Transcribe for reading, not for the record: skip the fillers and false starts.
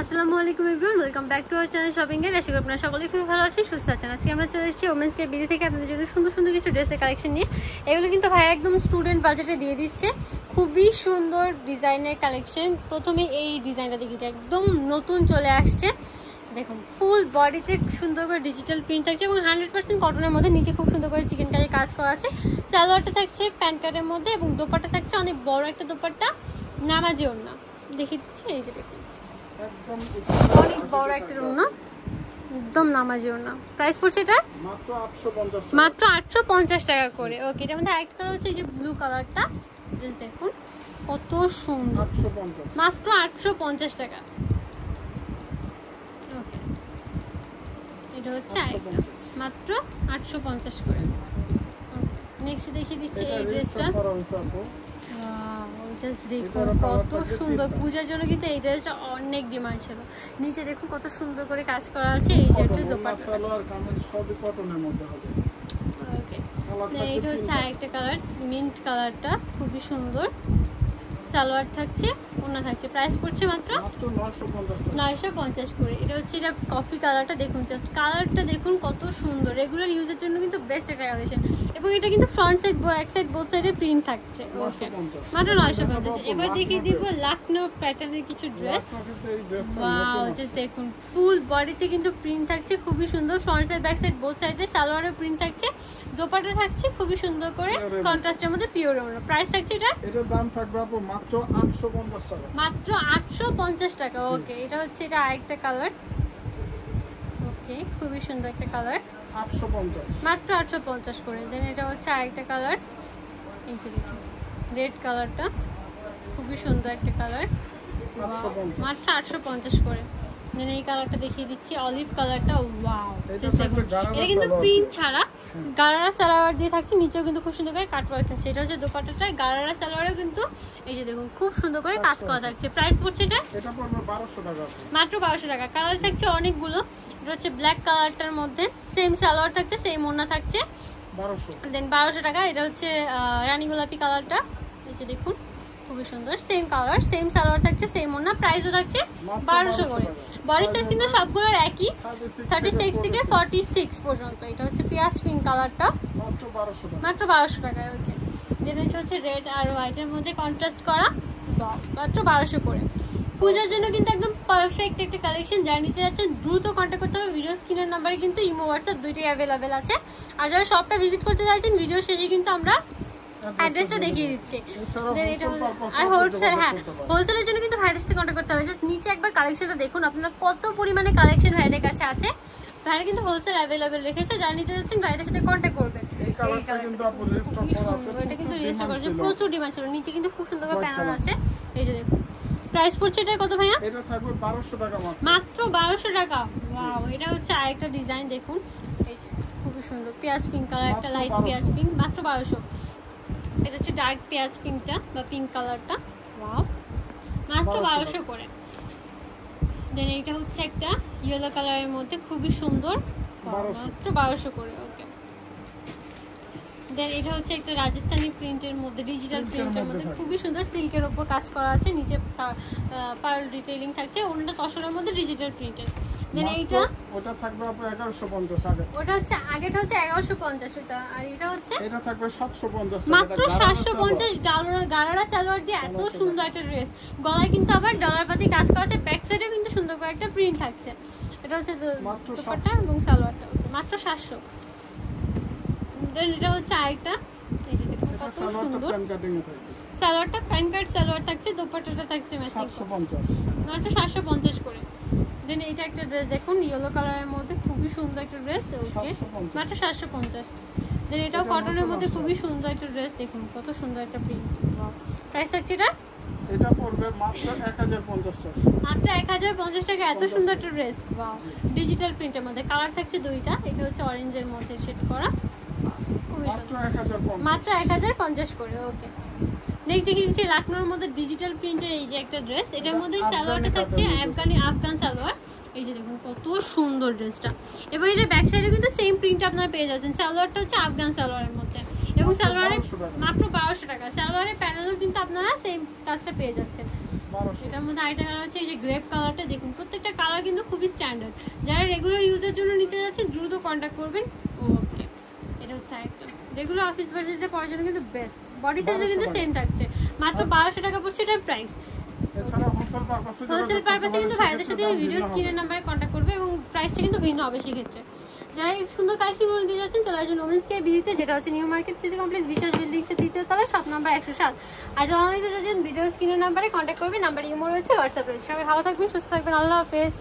আসসালামু আলাইকুম everyone, welcome back to our channel shopping এর। আশা করি আপনারা সকলেই খুব ভালো আছেন, সুস্থ আছেন। আজকে আমরা চলে এসেছি ওমেন্স কেয়ার বিডি থেকে আপনাদের জন্য সুন্দর সুন্দর কিছু ড্রেসের কালেকশন নিয়ে। এগুলো কিন্তু ভাই একদম স্টুডেন্ট বাজেটে দিয়ে দিচ্ছে, খুবই সুন্দর ডিজাইনের কালেকশন। প্রথমে এই ডিজাইনটা দেখিয়েছি, একদম নতুন চলে আসছে। দেখুন ফুল বডিতে সুন্দর করে ডিজিটাল প্রিন্ট থাকছে এবং 100% কটনের মধ্যে, নিচে খুব সুন্দর করে চিকেন কারি কাজ করা আছে। সালোয়ারটা থাকছে প্যান্ট কাটের মধ্যে এবং দোপাট্টা থাকছে অনেক বড় একটা দোপাট্টা, নামাজি ওড়না দেখিয়ে দিচ্ছি। এই যে দেখুন অনেক বড় একটা ওড়না, একদম নামাজি ওড়না। প্রাইস পড়ছে এটা মাত্র 850 টাকা করে। ওকে, এটার মধ্যে আরেকটা কালার হচ্ছে এই যে ব্লু কালারটা, জাস্ট দেখুন কত সুন্দর, মাত্র 850 টাকা। ওকে, এটা হচ্ছে আরেকটা মাত্র 850 করে। ওকে, নেক্সট দেখিয়ে দিচ্ছি এই ড্রেসটা। জাস্ট দেখুন কত সুন্দর, পূজার জন্য কিন্তু এই ড্রেসটা অনেক ডিমান্ড ছিল। নিচে দেখুন কত সুন্দর করে কাজ করা আছে। এই যে একটা দোপাট্টা, ওকে, এইটা হচ্ছে আরেকটা কালার, মিন্ট কালারটা খুবই সুন্দর। সালোয়ার থাকছে, ওড়না থাকছে। প্রাইস পড়ছে মাত্র 950 করে। এটা হচ্ছে এটা কফি কালারটা, দেখুন জাস্ট কালারটা দেখুন কত সুন্দর। রেগুলার ইউজের জন্য কিন্তু বেস্ট একটা কালেকশন এবং এটা কিন্তু front side back side both সাইডে প্রিন্ট থাকছে। ওকে, মাত্র 950। এবার দেখিয়ে দিব লাখনৌ প্যাটার্নের কিছু ড্রেস। ওয়াও, জাস্ট দেখুন ফুল বডিতে কিন্তু প্রিন্ট থাকছে, খুবই সুন্দর। Front side back side both সাইডে সালোয়ারের প্রিন্ট থাকছে, দোপাট্টা থাকছে খুবই সুন্দর করে কন্ট্রাস্টের মধ্যে পিওর ওড়না। প্রাইস থাকছে এটার দাম থাকবে আপু মাত্র 850 টাকা, মাত্র 850 টাকা। ওকে, এটা হচ্ছে এটা আরেকটা কালার। ওকে, খুবই সুন্দর একটা কালার, 850, মাত্র 850 করে। দেন এটা হচ্ছে আরেকটা কালার, এই যে দেখুন রেড কালারটা, খুবই সুন্দর একটা কালার, মাত্র 850 করে। দেন এই কালারটা দেখিয়ে দিচ্ছি, অলিভ কালারটা। ওয়াও, জাস্ট দেখুন এটা কিন্তু প্রিন্ট ছাড়া গারারা সালোয়ার দিয়ে থাকছে, নিচেও কিন্তু খুব সুন্দর করে কাটওয়ার্ক থাকছে। এটা হচ্ছে দোপাট্টাটা, গারারা সালোয়ারেও কিন্তু এই যে দেখুন খুব সুন্দর করে কাজ করা থাকছে। প্রাইস পড়ছে এটা পড়বে 1200 টাকা, মাত্র 1200 টাকা। কালার থাকছে অনেকগুলো। এটা হচ্ছে ব্ল্যাক কালারটার মধ্যে সেম সালোয়ার থাকছে, সেম ওড়না থাকছে, 1200। দেন 1200 টাকা। এটা হচ্ছে রানী গোলাপি কালারটা, এই যে দেখুন খুবই সুন্দর, সেম কালার সেম সালোয়ার থাকছে, সেম ওড়না। প্রাইসও থাকছে 1200 করে। বডি সাইজ কিন্তু সবগুলোর একই, 36 থেকে 46 পর্যন্ত। এটা হচ্ছে পিয়াজ পিঙ্ক কালারটা, মাত্র 1200 টাকায়। ওকে, যেটা হচ্ছে রেড আর হোয়াইটের মধ্যে কন্ট্রাস্ট করা, মাত্র 1200 করে। পূজার জন্য কিন্তু একদম পারফেক্ট একটা কালেকশন। যারা নিতে যাচ্ছেন দ্রুত কন্ট্যাক্ট করতে হবে। ভিডিও স্ক্রিনের নাম্বারে কিন্তু ইমো হোয়াটসঅ্যাপ দুইটাই অ্যাভেলেবেল আছে। আর যারা শপটা ভিজিট করতে চাইছেন ভিডিও শেষে কিন্তু আমরা অ্যাড্রেসটা দেখিয়ে দিচ্ছি। দেন এটা আর হোলসেল, হ্যাঁ হোলসেলের জন্য কিন্তু ভাইদের সাথে কন্ট্যাক্ট করতে হবে। জাস্ট নিচে একবার কালেকশনটা দেখুন আপনারা কত পরিমাণে কালেকশন ভাইদের কাছে আছে। ভাইরা কিন্তু হোলসেল অ্যাভেলেবেল রেখেছে, যারা নিতে যাচ্ছেন ভাইদের সাথে কন্ট্যাক্ট করবেন। এটা কিন্তু রেজিস্টার করেছে, প্রচুর ডিমান্ড ছিল। নিচে কিন্তু খুব সুন্দর করে প্যানেল আছে, এই যে দেখুন। প্রাইস পড়ছে এটা কত ভাইয়া? এটা থাকবে 1200 টাকা, মাত্র 1200 টাকা। ওয়াও, এটা হচ্ছে আরেকটা ডিজাইন দেখুন, এই যে খুবই সুন্দর পেঁয়াজ পিঙ্ক কালার, একটা লাইট পেঁয়াজ পিঙ্ক, মাত্র 1200। এটা হচ্ছে ডার্ক পেঁয়াজ পিঙ্কটা বা পিঙ্ক কালারটা, ওয়াও, মাত্র 1200 করে। দেন এটা হচ্ছে একটা ইয়েলো কালারের মধ্যে খুবই সুন্দর, মাত্র 1200 করে। ওকে, দেন এটা হচ্ছে একটা রাজস্থানি প্রিন্টের মধ্যে, ডিজিটাল প্রিন্টের মধ্যে খুবই সুন্দর, সিল্কের ওপর কাজ করা আছে, নিচে পার্ল ডিটেইলিং থাকছে, ওনাটা তসরের মধ্যে ডিজিটাল প্রিন্টের। দেন এইটা ওটা থাকবে আপু 1150 আগে, ওটা হচ্ছে আগেটা হচ্ছে 1150 ওটা, আর এটা হচ্ছে এটা থাকবে 750 টাকা, মাত্র 750। গালারা সালোয়ার দিয়ে এত সুন্দর একটা ড্রেস, গলায় কিন্তু আবার ডলার পাতি কাজ করা আছে, ব্যাক সাইডে কিন্তু সুন্দর করে একটা প্রিন্ট থাকছে। এটা হচ্ছে দোপাট্টা এবং সালোয়ারটা, মাত্র 700। দেন এটা হচ্ছে আরেকটা, এই যে দেখুন কত সুন্দর সালোয়ারটা, প্যান কাট সালোয়ার থাকছে, দোপাট্টাটা থাকছে ম্যাচিং, 750, মাত্র 750 করে। দেন এইটা একটা ড্রেস দেখুন ইয়েলো কালারের মধ্যে খুবই সুন্দর একটা ড্রেস, ওকে, মাত্র 750। দেন এটাও কটনের মধ্যে খুবই সুন্দর একটা ড্রেস, দেখুন কত সুন্দর একটা প্রিন্ট। প্রাইস থাকছে এটা পড়বে মাত্র 1050 টাকা, মাত্র 1050 টাকা। এত সুন্দর একটা ড্রেস, ওয়াও, ডিজিটাল প্রিন্টের মধ্যে কালার থাকছে দুইটা। এটা হচ্ছে অরেঞ্জের মধ্যে শেড করা, খুবই সুন্দর, মাত্র 1050 করে। ওকে, নেক্সট দেখিয়ে দিচ্ছি লাখনৌর মধ্যে ডিজিটাল প্রিন্টের এই যে একটা ড্রেস। এটার মধ্যে সালোয়ারটা থাকছে আফগান সালোয়ার, এই যে দেখুন কত সুন্দর ড্রেসটা। এবং এটা ব্যাক সাইডে কিন্তু সেম প্রিন্ট আপনারা পেয়ে যাচ্ছেন। সালোয়ারটা হচ্ছে আফগান সালোয়ারের মধ্যে এবং সালোয়ারে মাত্র 1200 টাকা। সালোয়ারের প্যানেলও কিন্তু আপনারা সেম কাজটা পেয়ে যাচ্ছেন। এটার মধ্যে আরেকটা কালার হচ্ছে এই যে গ্রেপ কালারটা, দেখুন প্রত্যেকটা কালার কিন্তু খুবই স্ট্যান্ডার্ড। যারা রেগুলার ইউজের জন্য নিতে যাচ্ছেন দ্রুত কন্ট্যাক্ট করবেন। ওকে, এটা হচ্ছে আরেকটা রেগুলার অফিস বাজেটে পড়ার জন্য কিন্তু বেস্ট। বডি সাইজও কিন্তু সেম থাকছে, মাত্র 1200 টাকা পড়ছে এটার প্রাইস। হোলসেল পারপাসে কিন্তু ভাইদের সাথে ভিডিও স্ক্রিনের নাম্বারে কন্ট্যাক্ট করবে এবং প্রাইসটা কিন্তু ভিন্ন হবে সেক্ষেত্রে। যারা এই সুন্দর কালেকশনগুলো নিতে যাচ্ছেন চলে আসবেন ওমেন্স কেয়ার বিডিতে, যেটা হচ্ছে নিউ মার্কেট সিটি কমপ্লেক্স বিশ্বাস বিল্ডিংসের 3য় তলা, শপ নাম্বার 107। আর যারা নিতে যাচ্ছেন ভিডিও স্ক্রিনের নাম্বারে কন্ট্যাক্ট করবেন, নাম্বার ইমো রয়েছে, হোয়াটসঅ্যাপ রয়েছে। সবাই ভালো থাকবেন, সুস্থ থাকবেন, আল্লাহ হাফেজ।